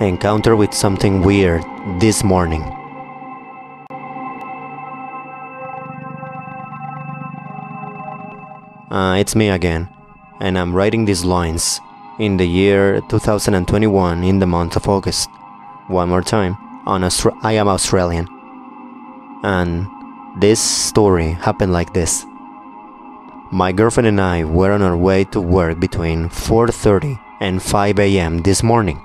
encounter with something weird this morning. It's me again, and I'm writing these lines in the year 2021 in the month of August. One more time, I am Australian. And this story happened like this. My girlfriend and I were on our way to work between 4:30 and 5 a.m. this morning.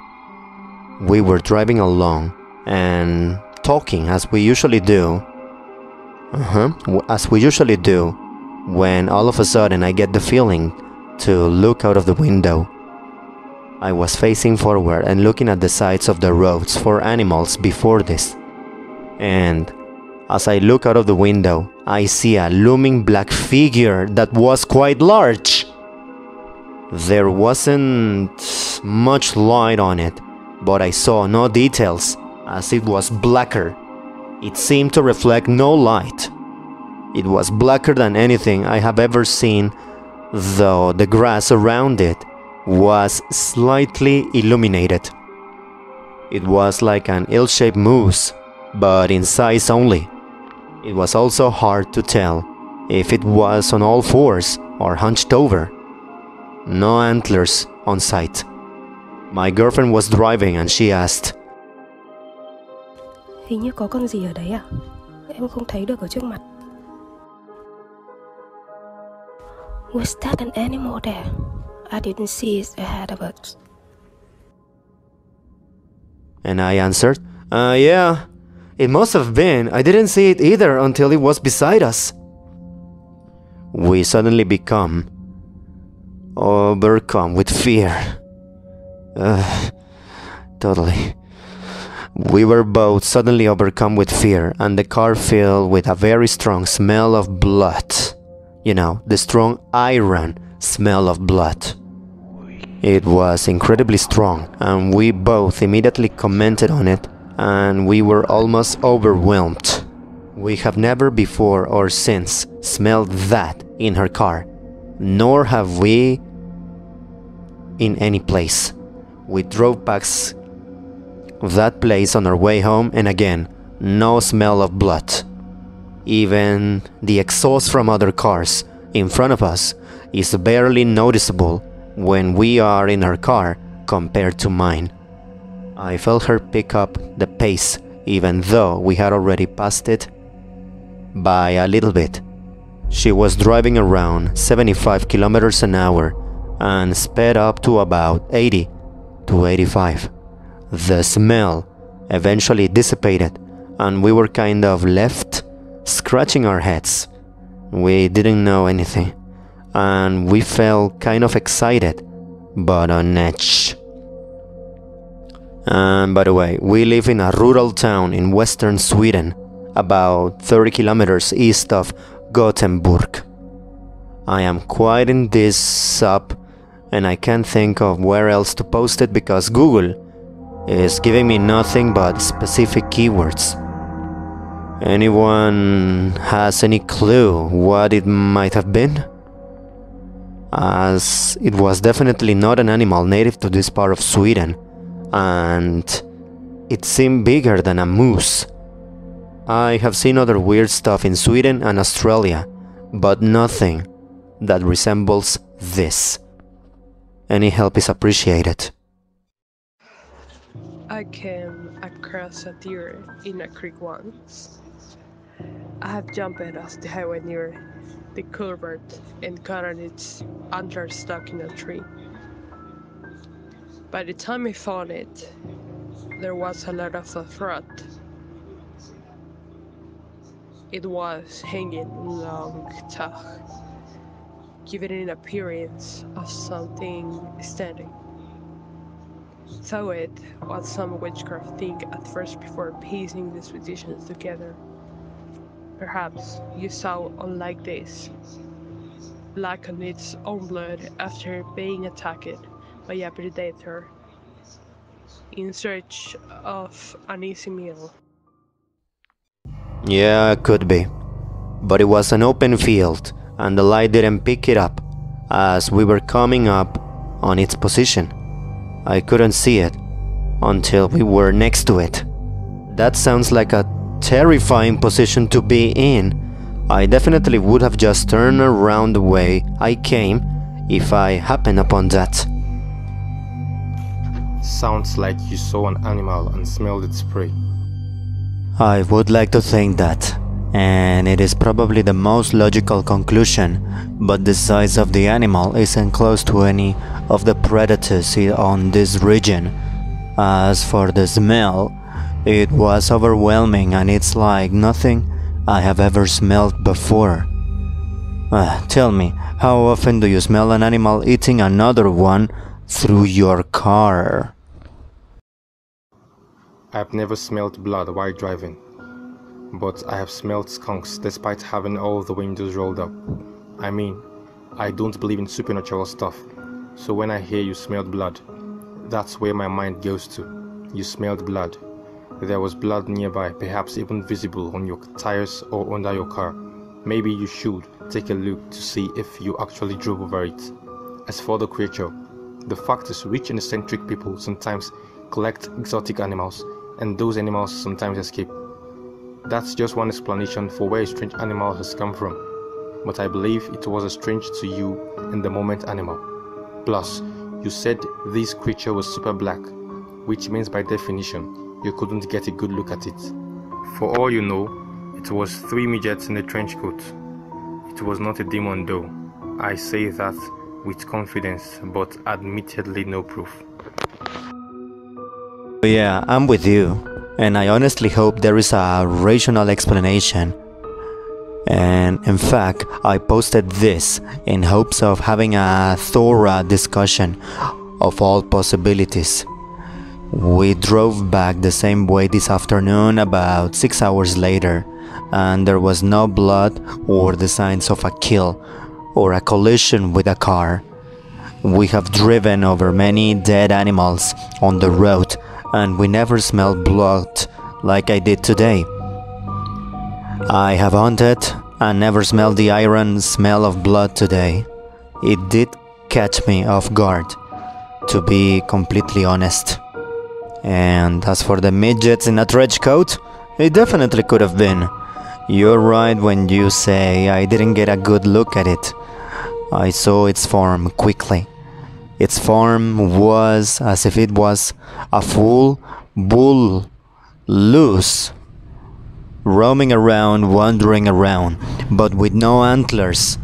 We were driving along and talking as we usually do. When all of a sudden I get the feeling to look out of the window. I was facing forward and looking at the sides of the roads for animals before this. And as I look out of the window, I see a looming black figure that was quite large. There wasn't much light on it, but I saw no details as it was blacker. It seemed to reflect no light. It was blacker than anything I have ever seen, though the grass around it was slightly illuminated. It was like an ill-shaped moose, but in size only. It was also hard to tell if it was on all fours or hunched over. No antlers on sight. My girlfriend was driving and she asked, Hình như có con gì ở đấy à? Em không thấy được ở trước mặt. Was that an animal there? I didn't see it ahead of us. And I answered, yeah, it must have been. I didn't see it either until it was beside us. We suddenly become overcome with fear. Totally. We were both suddenly overcome with fear, and the car filled with a very strong smell of blood. You know, the strong iron smell of blood. It was incredibly strong, and we both immediately commented on it, and we were almost overwhelmed. We have never before or since smelled that in her car, nor have we in any place. We drove past that place on our way home, and again, no smell of blood. Even the exhaust from other cars in front of us is barely noticeable when we are in her car compared to mine. I felt her pick up the pace even though we had already passed it by a little bit. She was driving around 75 kilometers an hour and sped up to about 80 to 85. The smell eventually dissipated and we were kind of left scratching our heads. We didn't know anything, and we felt kind of excited, but on edge. And by the way, we live in a rural town in western Sweden, about 30 kilometers east of Gothenburg. I am quieting this up, and I can't think of where else to post it because Google is giving me nothing but specific keywords. Anyone has any clue what it might have been? As it was definitely not an animal native to this part of Sweden, and it seemed bigger than a moose. I have seen other weird stuff in Sweden and Australia, but nothing that resembles this. Any help is appreciated. I came across a deer in a creek once. I have jumped off the highway near the culvert and gotten its antlers stuck in a tree. By the time I found it, there was a lot of the throat. It was hanging long taut, giving it an appearance of something standing. So it was some witchcraft thing at first before piecing these traditions together. Perhaps you saw unlike this, black on its own blood after being attacked by a predator in search of an easy meal. Yeah, it could be. But it was an open field and the light didn't pick it up as we were coming up on its position. I couldn't see it, until we were next to it. That sounds like a terrifying position to be in. I definitely would have just turned around the way I came if I happened upon that. Sounds like you saw an animal and smelled its prey. I would like to think that, and it is probably the most logical conclusion, but the size of the animal isn't close to any of the predators on this region. As for the smell, it was overwhelming and it's like nothing I have ever smelled before. Tell me, how often do you smell an animal eating another one through your car? I've never smelled blood while driving, but I have smelled skunks despite having all the windows rolled up. I mean, I don't believe in supernatural stuff, so when I hear you smelled blood, that's where my mind goes to. You smelled blood. There was blood nearby, perhaps even visible on your tires or under your car. Maybe you should take a look to see if you actually drove over it. As for the creature, the fact is rich and eccentric people sometimes collect exotic animals, and those animals sometimes escape. That's just one explanation for where a strange animal has come from, but I believe it was a strange to you in the moment animal. Plus, you said this creature was super black, which means by definition, you couldn't get a good look at it. For all you know, it was 3 midgets in a trench coat. It was not a demon though. I say that with confidence, but admittedly no proof. Yeah, I'm with you, and I honestly hope there is a rational explanation. And in fact, I posted this in hopes of having a thorough discussion of all possibilities. We drove back the same way this afternoon about 6 hours later, and there was no blood or the signs of a kill or a collision with a car. We have driven over many dead animals on the road, and we never smelled blood like I did today. I have hunted and never smelled the iron smell of blood today. It did catch me off guard, to be completely honest. And as for the midgets in a trench coat, it definitely could have been. You're right when you say I didn't get a good look at it. I saw its form quickly. Its form was as if it was a full bull, loose, roaming around, wandering around, but with no antlers,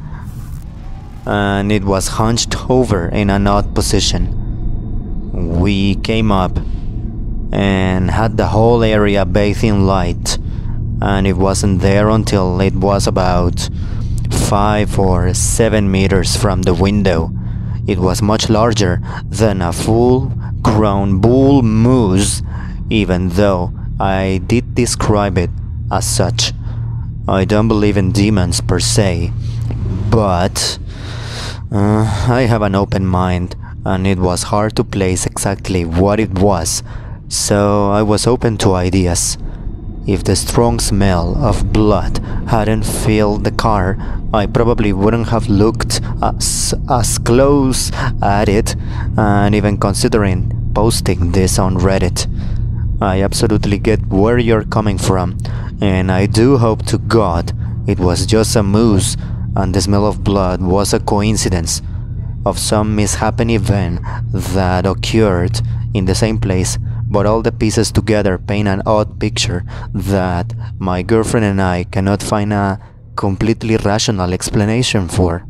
and it was hunched over in an odd position. We came up and had the whole area bathed in light, and it wasn't there until it was about 5 or 7 meters from the window. It was much larger than a full-grown bull moose, even though I did describe it as such. I don't believe in demons per se, but I have an open mind, and it was hard to place exactly what it was, so I was open to ideas. If the strong smell of blood hadn't filled the car, I probably wouldn't have looked as close at it, and even considering posting this on Reddit. I absolutely get where you're coming from, and I do hope to God it was just a moose and the smell of blood was a coincidence of some misshapen event that occurred in the same place, but all the pieces together paint an odd picture that my girlfriend and I cannot find a completely rational explanation for.